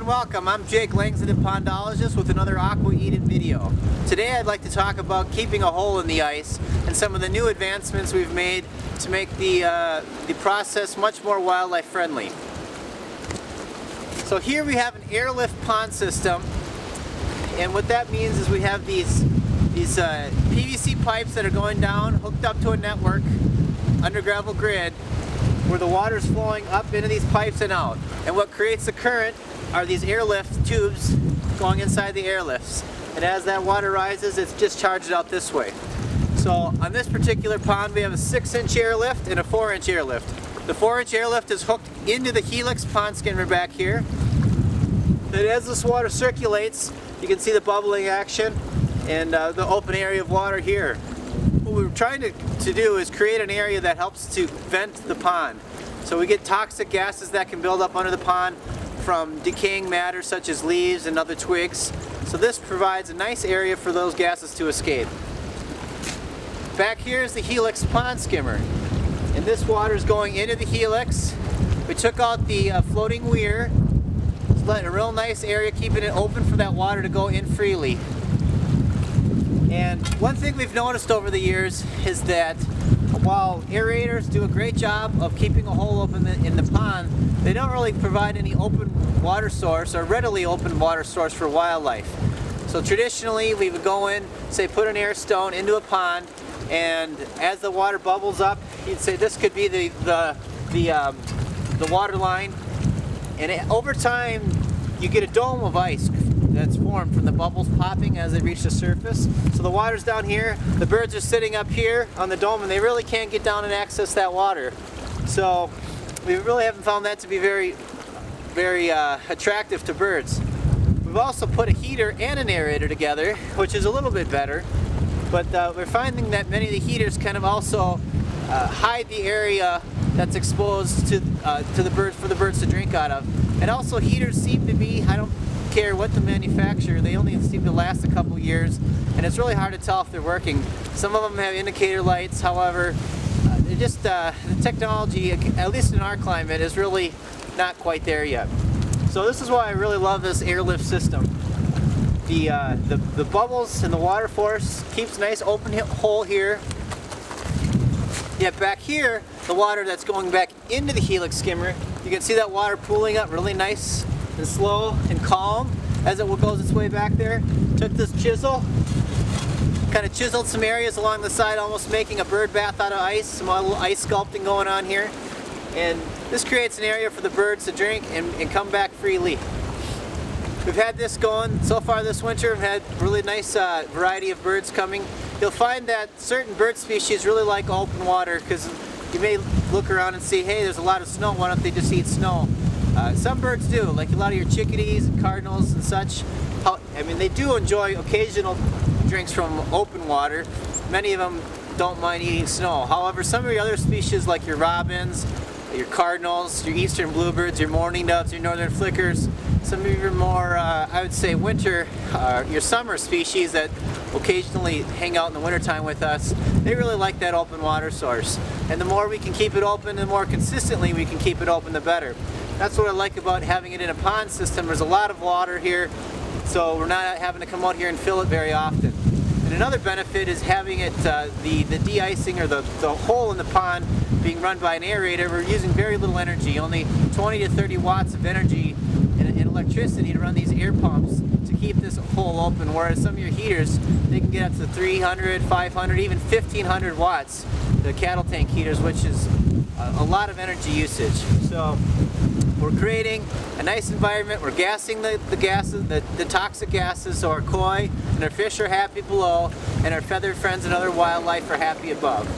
and welcome. I'm Jake Langston, Pondologist, with another Aqua Eden video. Today I'd like to talk about keeping a hole in the ice and some of the new advancements we've made to make the process much more wildlife friendly. So here we have an airlift pond system, and what that means is we have these PVC pipes that are going down, hooked up to a network under gravel grid, where the water is flowing up into these pipes and out. And what creates the current are these airlift tubes going inside the airlifts. And as that water rises, it's discharged out this way. So on this particular pond, we have a 6-inch airlift and a 4-inch airlift. The 4-inch airlift is hooked into the Helix Pond Skimmer back here. And as this water circulates, you can see the bubbling action and the open area of water here. What we're trying to do is create an area that helps to vent the pond. So we get toxic gases that can build up under the pond from decaying matter such as leaves and other twigs. So this provides a nice area for those gases to escape. Back here is the Helix Pond Skimmer. And this water is going into the Helix. We took out the floating weir, let a real nice area, keeping it open for that water to go in freely. And one thing we've noticed over the years is that while aerators do a great job of keeping a hole open in the pond, they don't really provide any open water source or readily open water source for wildlife. So traditionally we would go in, say put an air stone into a pond, and as the water bubbles up, you'd say this could be the water line, and over time you get a dome of ice that's formed from the bubbles popping as they reach the surface. So the water's down here, the birds are sitting up here on the dome, and they really can't get down and access that water. So we really haven't found that to be very attractive to birds. We've also put a heater and an aerator together, which is a little bit better, but we're finding that many of the heaters kind of also hide the area that's exposed to the birds, for the birds to drink out of. And also heaters seem to be, I don't care what the manufacturer, they only seem to last a couple years, and it's really hard to tell if they're working. Some of them have indicator lights, however, the technology, at least in our climate, is really not quite there yet. So this is why I really love this airlift system. The bubbles and the water force keeps a nice open hole here. Yet back here, the water that's going back into the Helix Skimmer, you can see that water pooling up really nice and slow and calm as it goes its way back there. Took this chisel, kind of chiseled some areas along the side, almost making a bird bath out of ice, some little ice sculpting going on here. And this creates an area for the birds to drink and come back freely. We've had this going so far this winter. We've had a really nice variety of birds coming. You'll find that certain bird species really like open water, because you may look around and see, hey, there's a lot of snow, why don't they just eat snow? Some birds do, like a lot of your chickadees and cardinals and such. I mean, they do enjoy occasional drinks from open water. Many of them don't mind eating snow. However, some of your other species, like your robins, your cardinals, your eastern bluebirds, your mourning doves, your northern flickers, some of your more, I would say, your summer species that occasionally hang out in the wintertime with us, they really like that open water source. And the more we can keep it open, the more consistently we can keep it open, the better. That's what I like about having it in a pond system. There's a lot of water here, so we're not having to come out here and fill it very often. And another benefit is having it, the de-icing, or the hole in the pond, being run by an aerator. We're using very little energy, only 20 to 30 watts of energy and electricity to run these air pumps to keep this hole open, whereas some of your heaters, they can get up to 300, 500, even 1500 watts, the cattle tank heaters, which is a lot of energy usage. So we're creating a nice environment. We're gassing the gases, the toxic gases, so our koi and our fish are happy below, and our feathered friends and other wildlife are happy above.